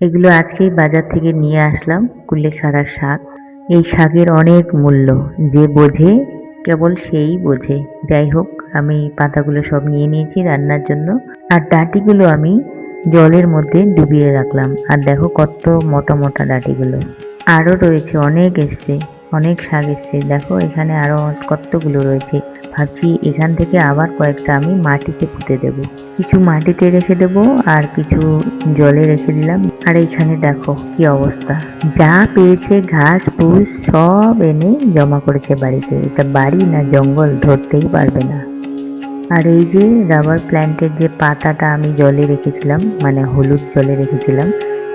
এগুলো আজকেই বাজার থেকে নিয়ে আসলাম, কুলেখাড়া শাক। এই শাকের অনেক মূল্য, যে বোঝে কেবল সেই বোঝে। যাই হোক, আমি পাতাগুলো সব নিয়ে নিয়েছি রান্নার জন্য। আর ডাঁটিগুলো আমি জলের মধ্যে ডুবিয়ে রাখলাম। আর দেখো কত মোটা মোটা ডাঁটিগুলো। আরও রয়েছে, অনেক এসছে, অনেক শাক এসছে। দেখো এখানে আরো কতগুলো রয়েছে। ভাবছি এখান থেকে আবার কয়েকটা আমি মাটিতে পুঁতে দেব। কিছু মাটিতে রেখে দেব আর কিছু জলে রেখে দিলাম। আর এইখানে দেখো কি অবস্থা, যা পেয়েছে ঘাস ফুস সব এনে জমা করেছে বাড়িতে। এটা বাড়ি না জঙ্গল ধরতেই পারবে না। আর এই যে রাবার প্ল্যান্টের যে পাতাটা আমি জলে রেখেছিলাম, মানে হলুদ জলে রেখেছিলাম,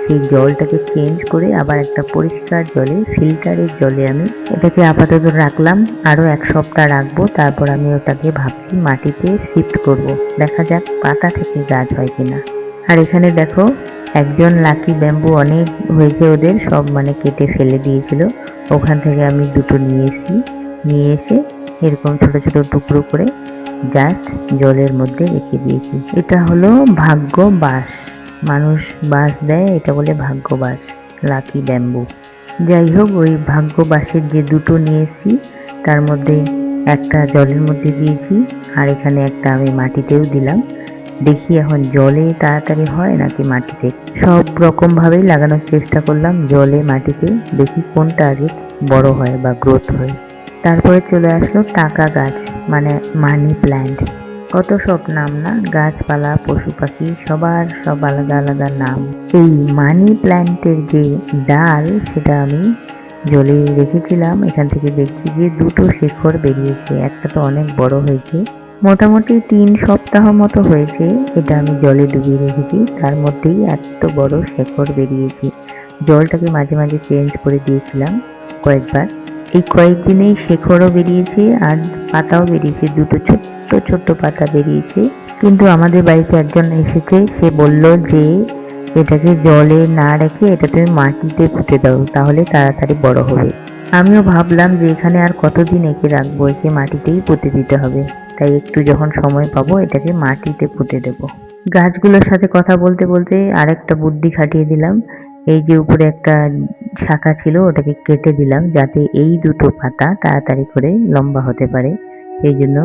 সেই জলটাকে চেঞ্জ করে আবার একটা পরিষ্কার জলে, ফিল্টারের জলে আমি এটাকে আপাতত রাখলাম। আরও 1 সপ্তাহ রাখবো, তারপর আমি ওটাকে ভাবছি মাটিতে শিফট করব। দেখা যাক পাতা থেকে গাছ হয় কিনা। আর এখানে দেখো একজন লাকি ব্যাম্বু অনেক হয়েছে ওদের, সব মানে কেটে ফেলে দিয়েছিল। ওখান থেকে আমি দুটো নিয়ে এসে এরকম ছোট ছোট টুকরো করে জাস্ট জলের মধ্যে রেখে দিয়েছি। এটা হলো ভাগ্য বাঁশ, মানুষ বাঁশ দেয়, এটা বলে ভাগ্য বাঁশ, লাকি ব্যাম্বু। যাই হোক, ওই ভাগ্য বাঁশের যে দুটো নিয়ে এসেছি তার মধ্যে একটা জলের মধ্যে দিয়েছি, আর এখানে একটা আমি মাটিতেও দিলাম। দেখি এখন জলে তাড়াতাড়ি হয় নাকি মাটিতে। সব রকম ভাবেই লাগানোর চেষ্টা করলাম, জলে মাটিতে, দেখি কোনটা আগে বড় হয় বা গ্রোথ হয়। তারপরে চলে আসলো টাকা গাছ, মানে মানি প্ল্যান্ট। কত সব নাম না, গাছপালা পশু পাখি সবার সব আলাদা আলাদা নাম। এই মানি প্ল্যান্টের যে ডাল, সেটা আমি জলে রেখেছিলাম। এখান থেকে দেখছি যে দুটো শেকড় বেরিয়েছে, একটা তো অনেক বড় হয়েছে। মোটামুটি 3 সপ্তাহ মতো হয়েছে এটা আমি জলে ডুবিয়ে রেখেছি, তার মধ্যেই এত বড় শেকড় বেরিয়েছে। জলটাকে মাঝে মাঝে চেঞ্জ করে দিয়েছিলাম কয়েকবার। এই কয়েকদিনেই শেকড়ও বেরিয়েছে আর পাতাও বেরিয়েছে, দুটো ছোট্ট ছোট্ট পাতা বেরিয়েছে। কিন্তু আমাদের বাড়িতে একজন এসেছে, সে বলল যে এটাকে জলে না রেখে এটা তুমি মাটিতে পুঁতে দাও, তাহলে তাড়াতাড়ি বড় হবে। আমিও ভাবলাম যে এখানে আর কতদিন একে রাখবো, একে মাটিতেই পুঁতে দিতে হবে। তাই একটু যখন সময় পাবো এটাকে মাটিতে পুঁতে দেব। গাছগুলোর সাথে কথা বলতে বলতে আরেকটা বুদ্ধি খাটিয়ে দিলাম। এই যে উপরে একটা শাখা ছিল ওটাকে কেটে দিলাম, যাতে এই দুটো পাতা তাড়াতাড়ি করে লম্বা হতে পারে। সেই জন্য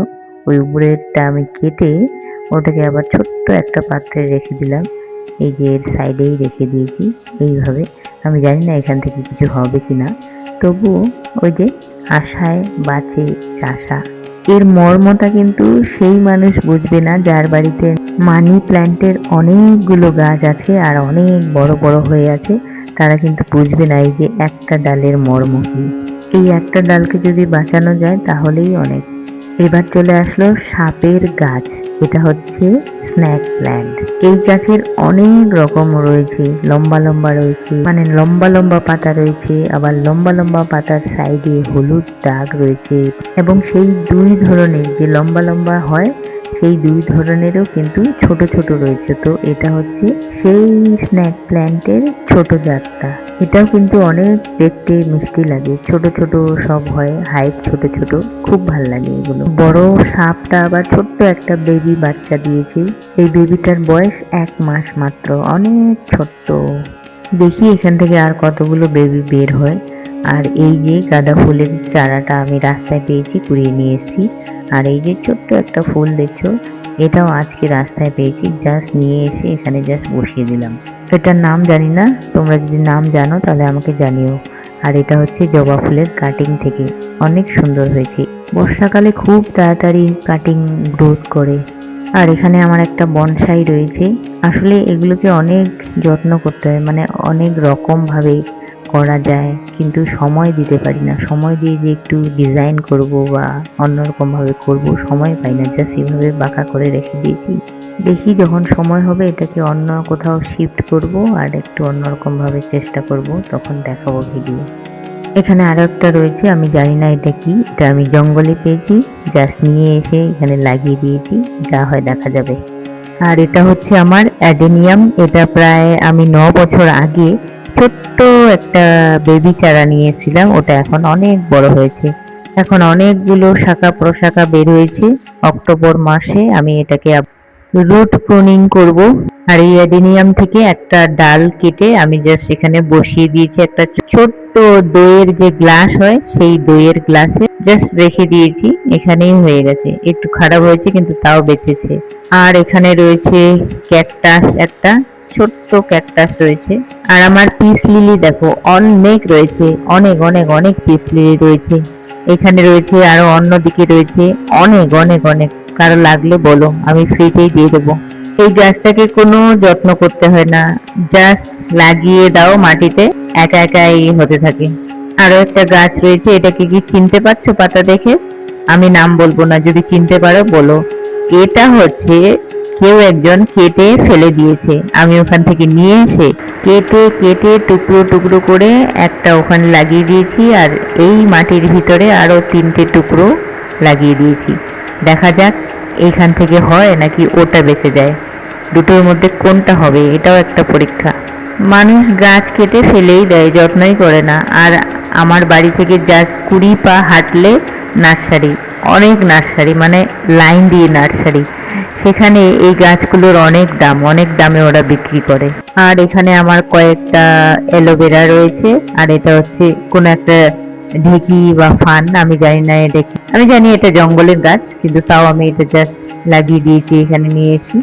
ওই উপরেরটা আমি কেটে ওটাকে আবার ছোট্ট একটা পাত্রে রেখে দিলাম। এই যে এর সাইডেই রেখে দিয়েছি এইভাবে। আমি জানি না এখান থেকে কিছু হবে কিনা, তবুও ওই যে আশায় বাঁচে চাষা। এর মর্মটা কিন্তু সেই মানুষ বুঝবে না যার বাড়িতে মানি প্ল্যান্টের অনেকগুলো গাছ আছে আর অনেক বড় বড় হয়ে আছে। তারা কিন্তু বুঝবে না এই যে একটা ডালের মর্ম কি। এই একটা ডালকে যদি বাঁচানো যায় তাহলেই অনেক। এবার চলে আসলো সাপের গাছ, এটা হচ্ছে স্নেক প্ল্যান্ট। এই গাছের অনেক রকম রয়েছে, লম্বা লম্বা রয়েছে, মানে লম্বা লম্বা পাতা রয়েছে, আবার লম্বা লম্বা পাতার সাইডে হলুদ দাগ রয়েছে। এবং সেই দুই ধরনের, যে লম্বা লম্বা হয় সেই দুই ধরনেরও কিন্তু ছোট ছোট রয়েছে। তো এটা হচ্ছে সেই স্নেক প্ল্যান্টের ছোট জাতটা। এটাও কিন্তু অনেক দেখতে মিষ্টি লাগে, ছোট ছোট সব হয়, হাইট ছোট ছোট, খুব ভাল লাগে এগুলো। বড় সাপটা আবার ছোট্ট একটা বেবি বাচ্চা দিয়েছে। এই বেবিটার বয়স 1 মাস মাত্র, অনেক ছোট্ট। দেখি এখান থেকে আর কতগুলো বেবি বের হয়। আর এই যে গাঁদা ফুলের চারাটা আমি রাস্তায় পেয়েছি, কুড়িয়ে নিয়ে এসেছি। আর এই যে ছোট্ট একটা ফুল দেখছো, এটাও আজকে রাস্তায় পেয়েছি, জাস্ট নিয়ে এসে এখানে জাস্ট বসিয়ে দিলাম। এটার নাম জানি না, তোমরা যদি নাম জানো তাহলে আমাকে জানিও। আর এটা হচ্ছে জবা ফুলের কাটিং থেকে, অনেক সুন্দর হয়েছে। বর্ষাকালে খুব তাড়াতাড়ি কাটিং গ্রোথ করে। আর এখানে আমার একটা বনসাই রয়েছে। আসলে এগুলোকে অনেক যত্ন করতে হয়, মানে অনেক রকম ভাবে করা যায়, কিন্তু সময় দিতে পারি না। সময় দিয়ে যে একটু ডিজাইন করব বা অন্যরকম ভাবে করব, সময় পাই না, জাস্ট এইভাবে বাঁকা করে রেখে দিয়েছি। দেখি যখন সময় হবে এটাকে অন্য কোথাও শিফট করব আর একটু অন্যরকম ভাবে চেষ্টা করব, তখন দেখাবো ভিডিও। এখানে আরো একটা রয়েছে, আমি জানি না এটা কি, এটা আমি জঙ্গলে পেয়েছি, জাস্ট নিয়ে এসে এখানে লাগিয়ে দিয়েছি, যা হয় দেখা যাবে। আর এটা হচ্ছে আমার অ্যাডেনিয়াম, এটা প্রায় আমি 9 বছর আগে ছোট্ট একটা বেবি চারা নিয়েছিলাম, ওটা এখন অনেক বড় হয়েছে, এখন অনেকগুলো শাখা প্রশাখা বের হয়েছে। অক্টোবর মাসে আমি এটাকে রুট প্রুনিং করব। আর এই অ্যাডিনিয়াম থেকে একটা ডাল কেটে আমি জাস্ট এখানে বসিয়ে দিয়েছি, একটা ছোট্ট দইয়ের যে গ্লাস হয় সেই দইয়ের গ্লাসে জাস্ট রেখে দিয়েছি, এখানেই হয়ে গেছে। একটু খারাপ হয়েছে কিন্তু তাও বেঁচেছে। আর এখানে রয়েছে ক্যাকটাস, একটা ছোট্ট ক্যাকটাস রয়েছে। আর আমার পিস লিলি দেখো অনেক রয়েছে, অনেক অনেক অনেক পিস লিলি রয়েছে। এখানে রয়েছে, আরো অন্যদিকে রয়েছে অনেক অনেক অনেক। কারো লাগলে বলো, আমি ফ্রিতেই দিয়ে দেবো। এই গাছটাকে কোনো যত্ন করতে হয় না, জাস্ট লাগিয়ে দাও মাটিতে, একা একাই হতে থাকে। আরো একটা গাছ রয়েছে, এটাকে কি চিনতে পারছো পাতা দেখে? আমি নাম বলবো না, যদি চিনতে পারো বলো। এটা হচ্ছে কেউ একজন কেটে ফেলে দিয়েছে, আমি ওখান থেকে নিয়ে এসে কেটে কেটে টুকরো টুকরো করে একটা ওখানে লাগিয়ে দিয়েছি। আর এই মাটির ভিতরে আরো 3টে টুকরো লাগিয়ে দিয়েছি। দেখা যাক এইখান থেকে হয় নাকি ওটা বেঁচে যায়, দুটোর মধ্যে কোনটা হবে, এটাও একটা পরীক্ষা। মানুষ গাছ কেটে ফেলেই দেয়, যত্নই করে না। আর আমার বাড়ি থেকে জাস্ট 20 পা হাঁটলে নার্সারি, অনেক নার্সারি, মানে লাইন দিয়ে নার্সারি। সেখানে এই গাছগুলোর অনেক দাম, অনেক দামে ওরা বিক্রি করে। আর এখানে আমার কয়েকটা অ্যালোভেরা রয়েছে। আর এটা হচ্ছে কোন একটা ঢেকি বা ফান, আমি জানি না এটা কি। আমি জানি এটা জঙ্গলের গাছ, কিন্তু তাও আমি এটা জাস্ট লাগিয়ে দিয়েছি এখানে নিয়ে এসে।